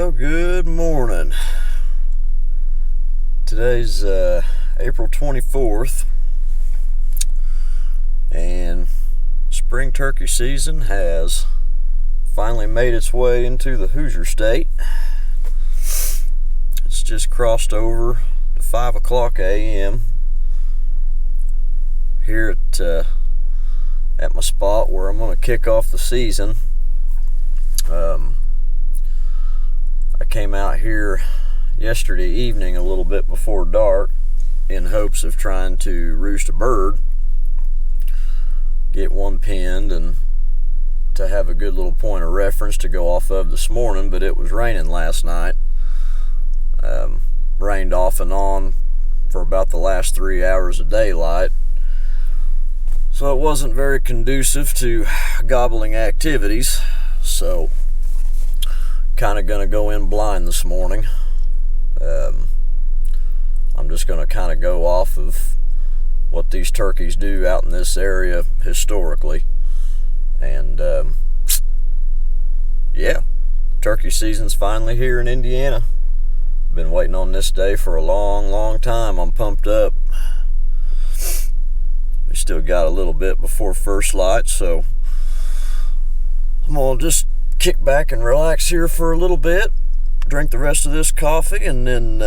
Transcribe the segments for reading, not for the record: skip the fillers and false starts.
Well, good morning. Today's April 24th, and spring turkey season has finally made its way into the Hoosier State. It's just crossed over to 5 o'clock a.m. here at my spot where I'm going to kick off the season. I came out here yesterday evening a little bit before dark in hopes of trying to roost a bird, get one pinned, and to have a good little point of reference to go off of this morning, but it was raining last night. Rained off and on for about the last 3 hours of daylight, so it wasn't very conducive to gobbling activities. So kind of gonna go in blind this morning. I'm just gonna kind of go off of what these turkeys do out in this area historically, and yeah, turkey season's finally here in Indiana. Been waiting on this day for a long time. I'm pumped up. We still got a little bit before first light, so I'm gonna just kick back and relax here for a little bit, drink the rest of this coffee, and then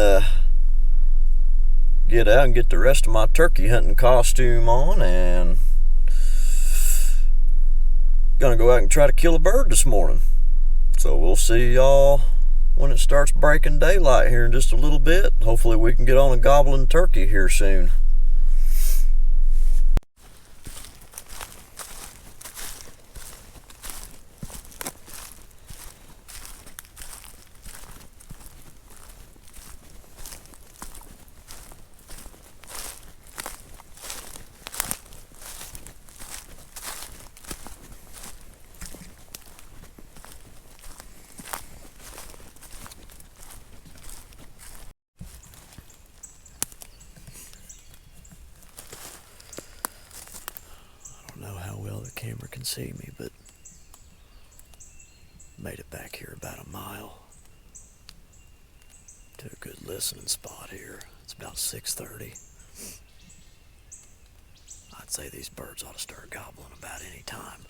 get out and get the rest of my turkey hunting costume on, and gonna go out and try to kill a bird this morning. So we'll see y'all when it starts breaking daylight here in just a little bit. Hopefully we can get on a gobbling turkey here soon. Camera can see me, but made it back here about a mile to a good listening spot here. It's about 6:30. I'd say these birds ought to start gobbling about any time.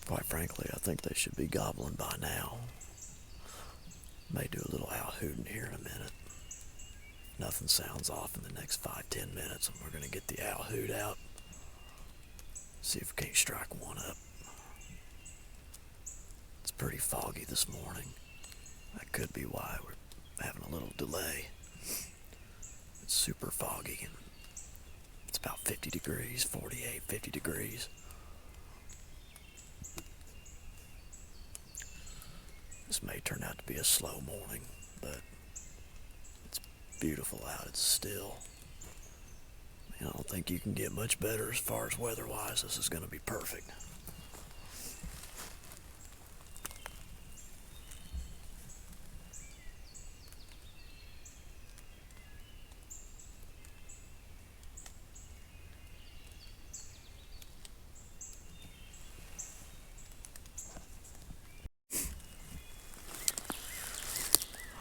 Quite frankly, I think they should be gobbling by now. May do a little out hooting here in a minute. Nothing sounds off in the next 5-10 minutes, and we're going to get the out hoot out. See if we can't strike one up. It's pretty foggy this morning. That could be why we're having a little delay. It's super foggy, and it's about 50 degrees, 48, 50 degrees. This may turn out to be a slow morning, but it's beautiful out. It's still. I don't think you can get much better as far as weather-wise. This is going to be perfect.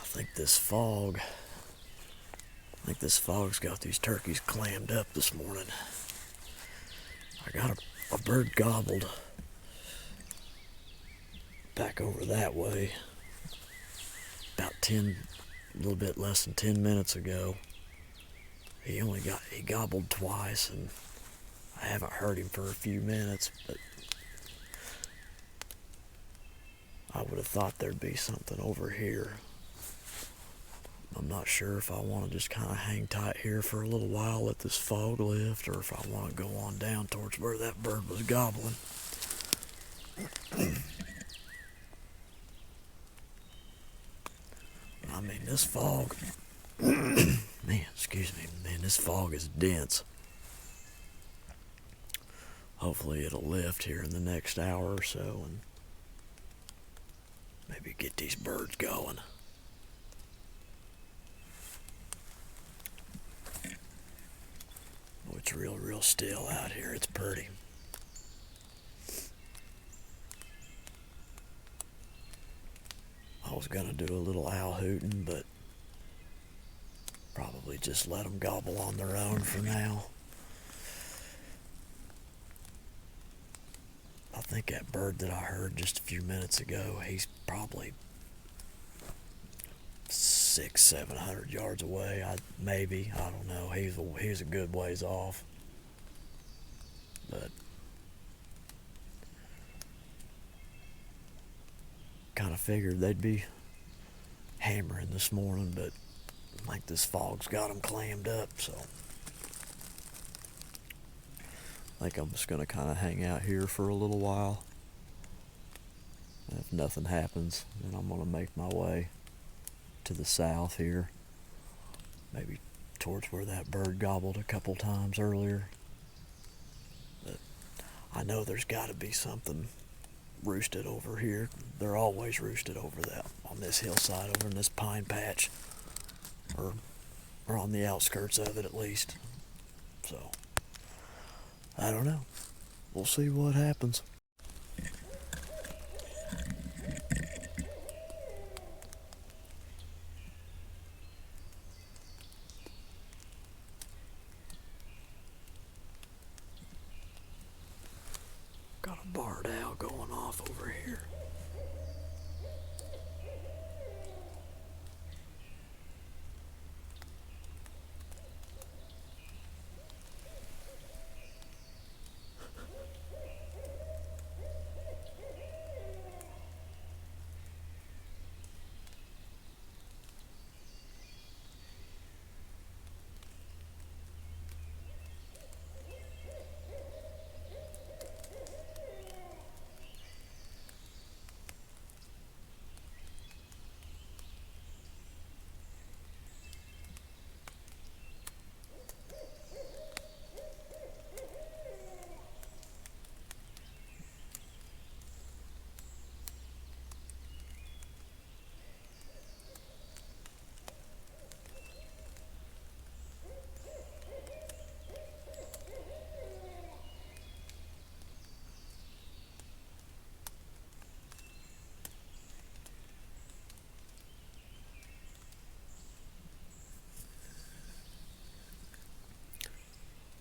I think this fog's got these turkeys clammed up this morning. I got a bird gobbled back over that way about a little bit less than 10 minutes ago. He gobbled twice, and I haven't heard him for a few minutes, but I would have thought there'd be something over here. I'm not sure if I want to just kind of hang tight here for a little while, let this fog lift, or if I want to go on down towards where that bird was gobbling. I mean, this fog, man, this fog is dense. Hopefully it'll lift here in the next hour or so, and maybe get these birds going. Oh, it's real still out here. It's pretty. was gonna do a little owl hooting, but probably just let them gobble on their own for now. I think that bird that I heard just a few minutes ago, he's probably 600-700 yards away. Maybe, I don't know. He's a good ways off, but kind of figured they'd be hammering this morning, but I think this fog's got them clammed up, so I think I'm just gonna kind of hang out here for a little while. And if nothing happens, then I'm gonna make my way to the south here, maybe towards where that bird gobbled a couple times earlier. But I know there's got to be something roosted over here. They're always roosted over that on this hillside, over in this pine patch, or on the outskirts of it at least. So I don't know. We'll see what happens. Got a barred owl going off over here.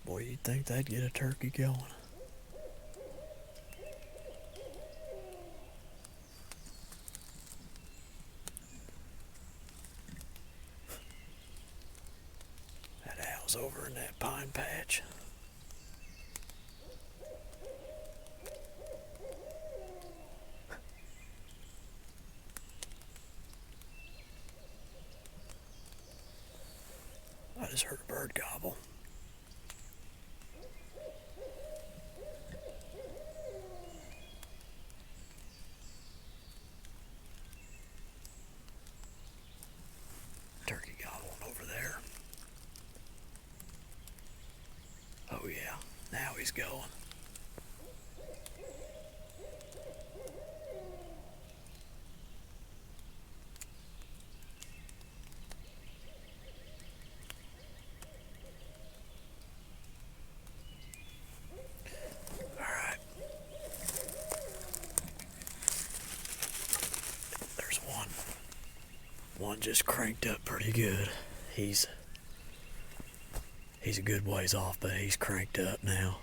Boy, you'd think that'd get a turkey going. That owl's over in that pine patch. I just heard a bird gobble. Turkey gobbling over there. Oh yeah, now he's going. Alright. There's one. One just cranked up pretty good. He's a good ways off, but he's cranked up now.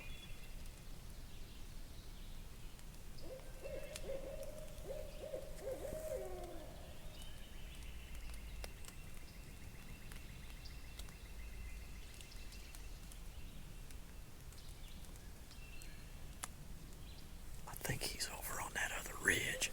I think he's over on that other ridge.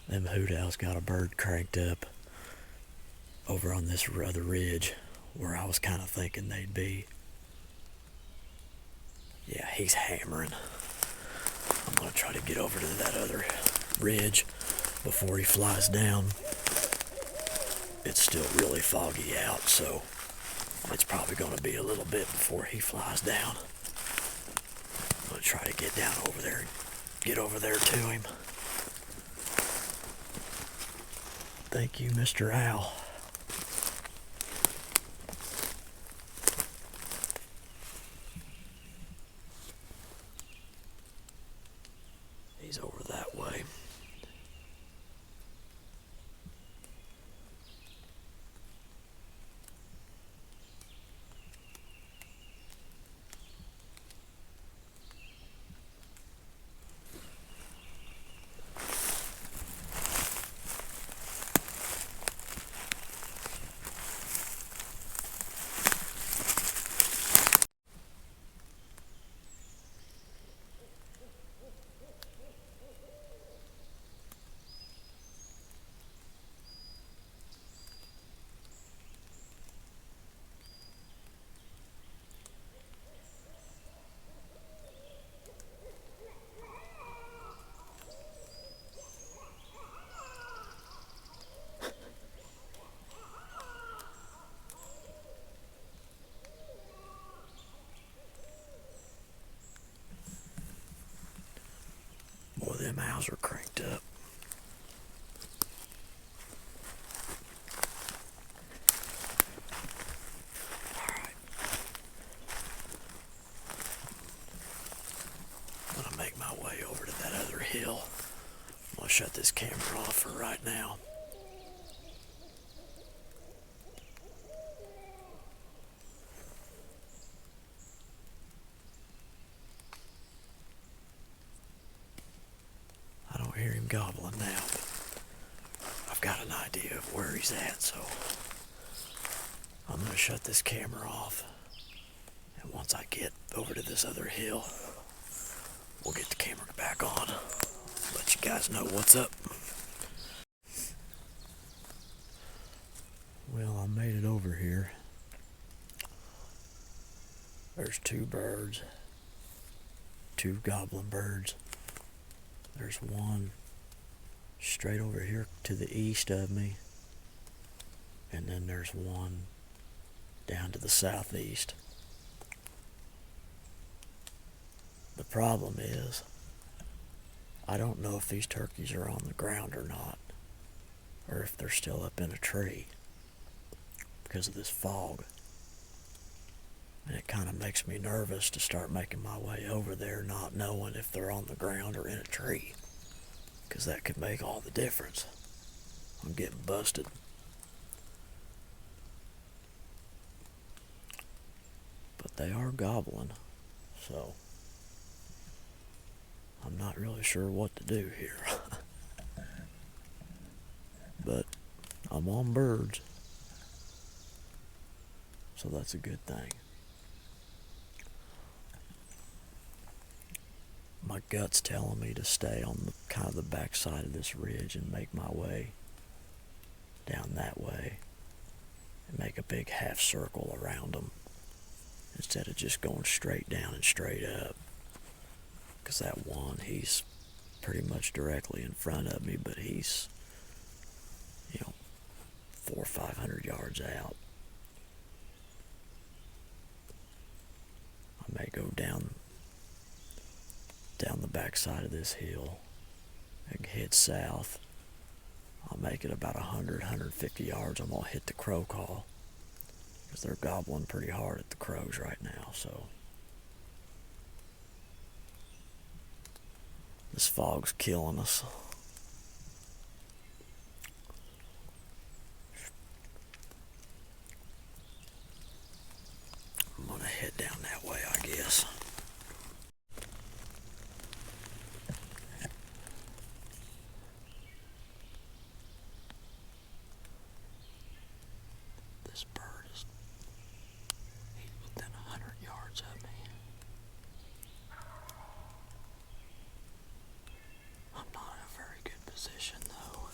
Them hoot owls got a bird cranked up over on this other ridge where I was kind of thinking they'd be. Yeah, he's hammering. I'm gonna try to get over to that other ridge before he flies down. It's still really foggy out, so it's probably gonna be a little bit before he flies down. try to get down over there and get over there to him. Thank you, Mr. Owl. He's over that way. Boy, them owls are cranked up. Alright. I'm gonna make my way over to that other hill. I'm gonna shut this camera off for right now. I don't hear him gobbling now, but I've got an idea of where he's at, so I'm going to shut this camera off. And once I get over to this other hill, we'll get the camera back on. Let you guys know what's up. Well, I made it over here. There's two birds, two goblin birds. There's one straight over here to the east of me, and then there's one down to the southeast. The problem is, I don't know if these turkeys are on the ground or not, or if they're still up in a tree because of this fog. And it kind of makes me nervous to start making my way over there not knowing if they're on the ground or in a tree, because that could make all the difference. I'm getting busted. But they are gobbling, so I'm not really sure what to do here. But I'm on birds, so that's a good thing. My gut's telling me to stay on the kind of the backside of this ridge and make my way down that way and make a big half circle around them instead of just going straight down and straight up. Because that one, he's pretty much directly in front of me, but he's, 400 or 500 yards out. I may go down the backside of this hill and head south. I'll make it about 150 yards. I'm going to hit the crow call because they're gobbling pretty hard at the crows right now. So this fog's killing us. I'm going to head down that way, I guess. This bird is within 100 yards of me. I'm not in a very good position though.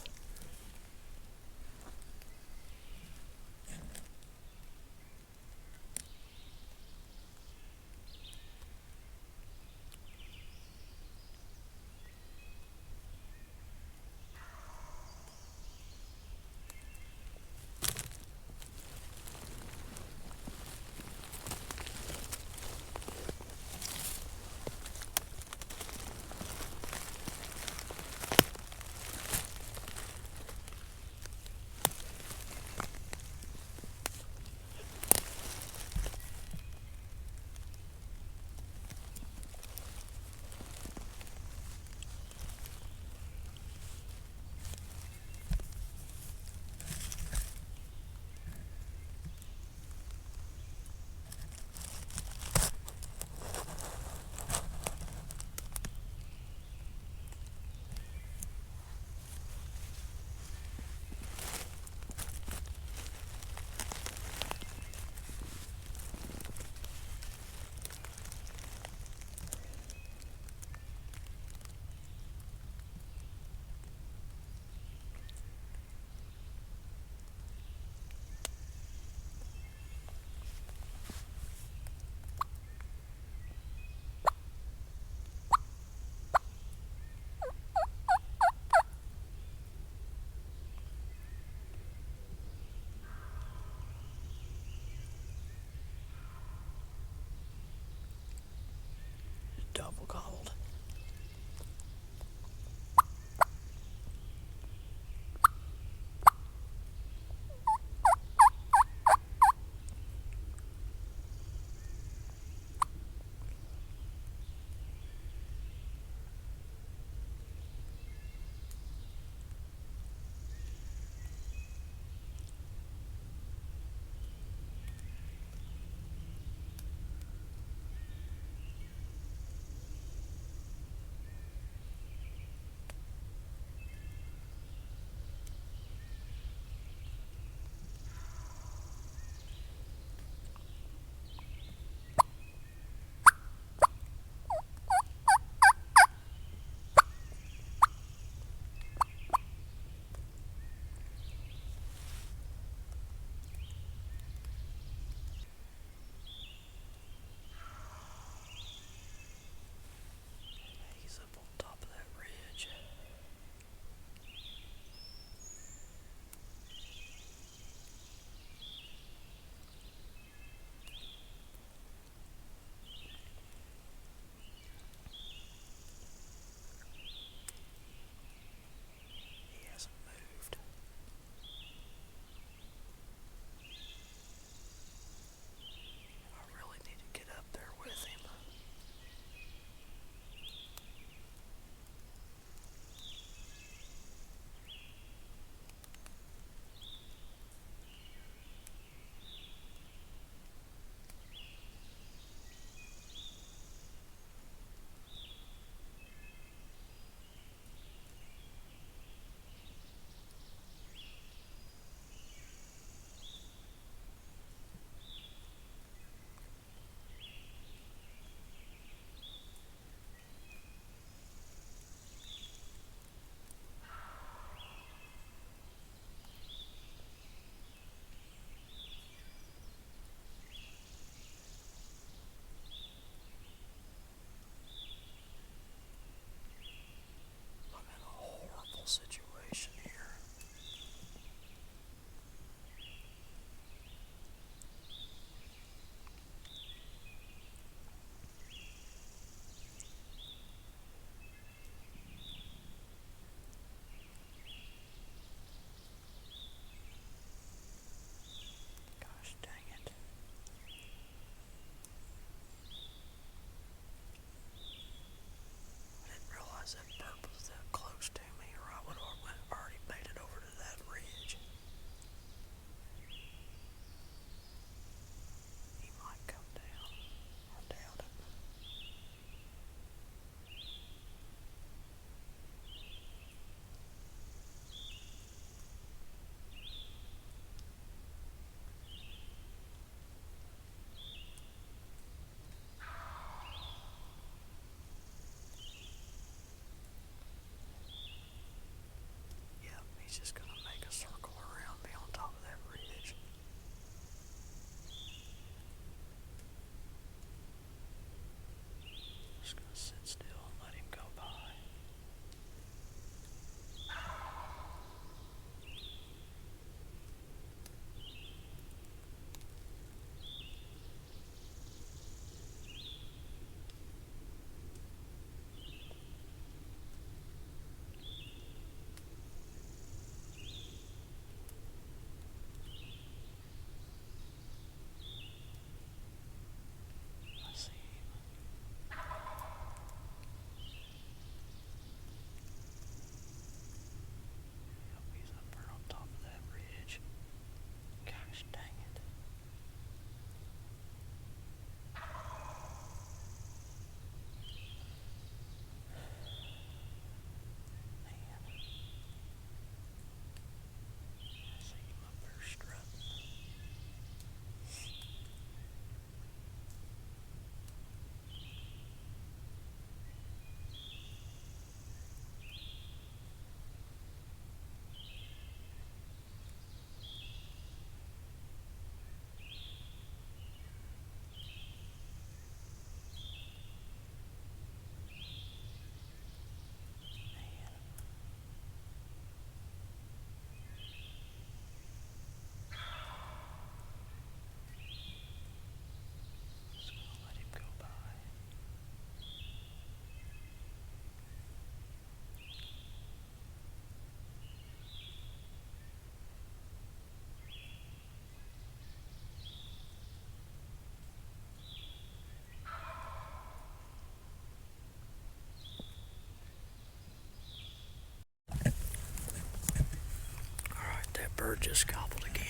bird just gobbled again.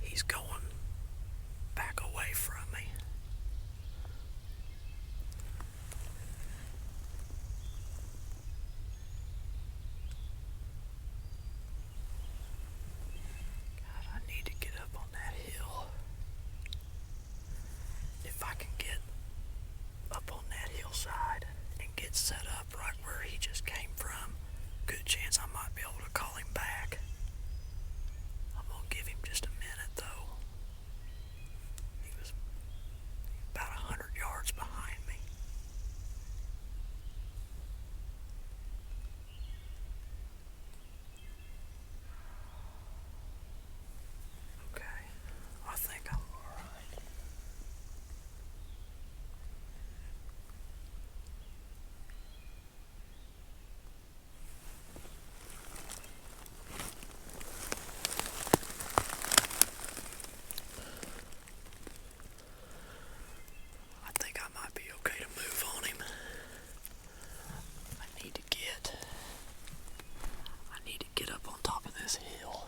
He's going back away from me. God, I need to get up on that hill. If I can get up on that hillside and get set up right where he just came from, good chance I might be able to call him back. I'm gonna give him just a minute though. He was about 100 yards behind me. Okay, I think I'm all right. I think I might be okay to move on him. I need to get up on top of this hill.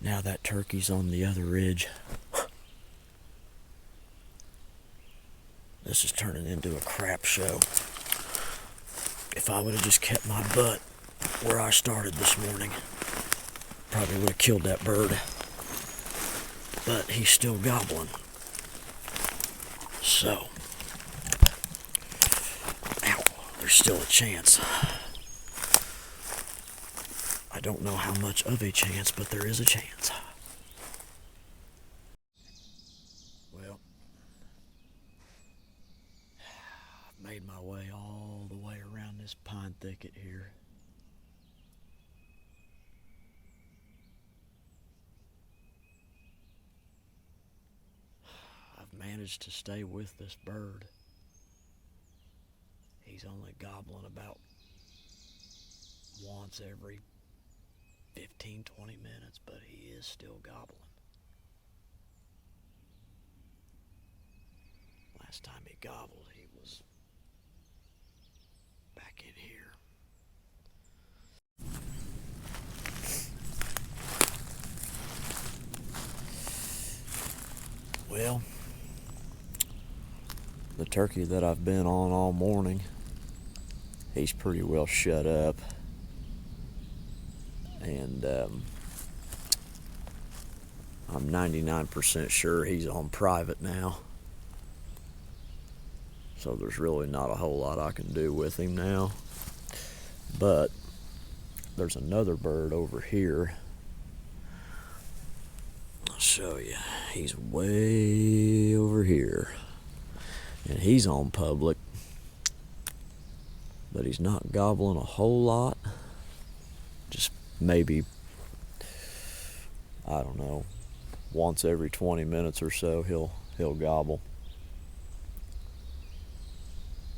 Now that turkey's on the other ridge. This is turning into a crap show. If I would have just kept my butt where I started this morning, probably would have killed that bird. But he's still gobbling. So, ow, there's still a chance. I don't know how much of a chance, but there is a chance. Well, I've made my way all the way around this pine thicket here. I've managed to stay with this bird. He's only gobbling about once every 15-20 minutes, but he is still gobbling. Last time he gobbled, he was back in here. Well, the turkey that I've been on all morning, he's pretty well shut up. And I'm 99% sure he's on private now. So there's really not a whole lot I can do with him now. But there's another bird over here. I'll show you. He's way over here. And he's on public. But he's not gobbling a whole lot. Just maybe, I don't know, once every 20 minutes or so he'll gobble.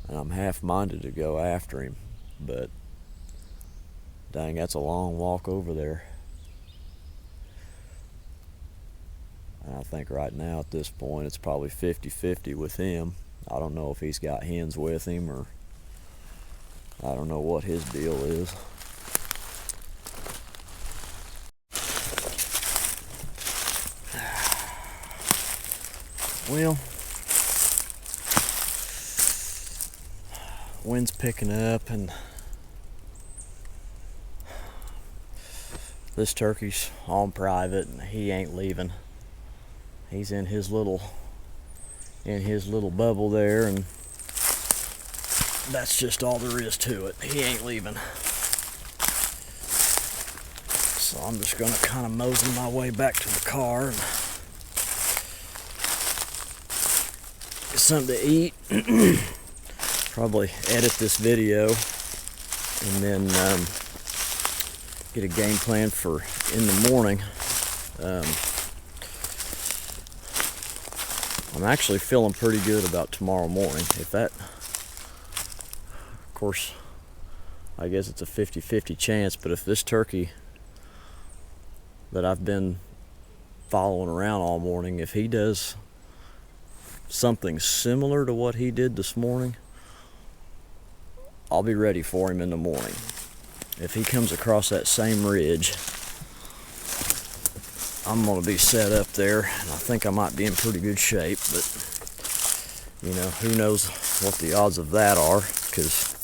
And I'm half-minded to go after him, but dang, that's a long walk over there. And I think right now at this point it's probably 50-50 with him. I don't know if he's got hens with him, or I don't know what his deal is. Well, wind's picking up, and this turkey's on private, and he ain't leaving. He's in his little bubble there, and that's just all there is to it. He ain't leaving. So I'm just gonna kind of mosey my way back to the car and get something to eat. Probably edit this video and then get a game plan for in the morning. I'm actually feeling pretty good about tomorrow morning. If that, of course, I guess it's a 50-50 chance, but if this turkey that I've been following around all morning, if he does something similar to what he did this morning, I'll be ready for him in the morning. If he comes across that same ridge, I'm gonna be set up there, and I think I might be in pretty good shape, but you know, who knows what the odds of that are, because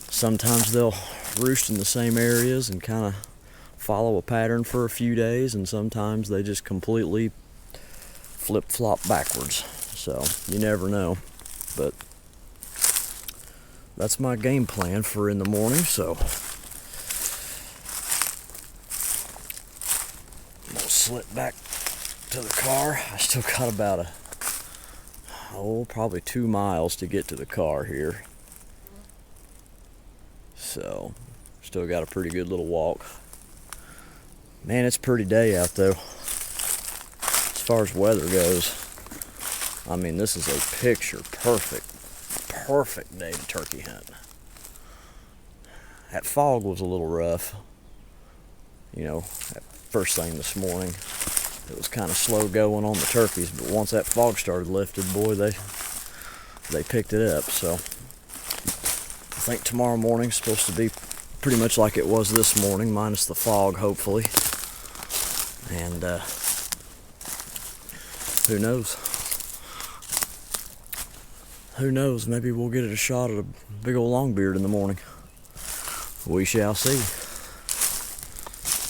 sometimes they'll roost in the same areas and kind of follow a pattern for a few days, and sometimes they just completely flip-flop backwards. So you never know, but that's my game plan for in the morning. So I'm gonna slip back to the car. I still got about probably 2 miles to get to the car here. So still got a pretty good little walk. Man, it's a pretty day out though. As far as weather goes, I mean, this is a picture perfect day to turkey hunt. That fog was a little rough, you know, at first thing this morning. It was kind of slow going on the turkeys, but once that fog started lifted, boy, they picked it up. So I think tomorrow morning's supposed to be pretty much like it was this morning, minus the fog, hopefully. And who knows? Who knows? Maybe we'll get a shot at a big old longbeard in the morning. We shall see.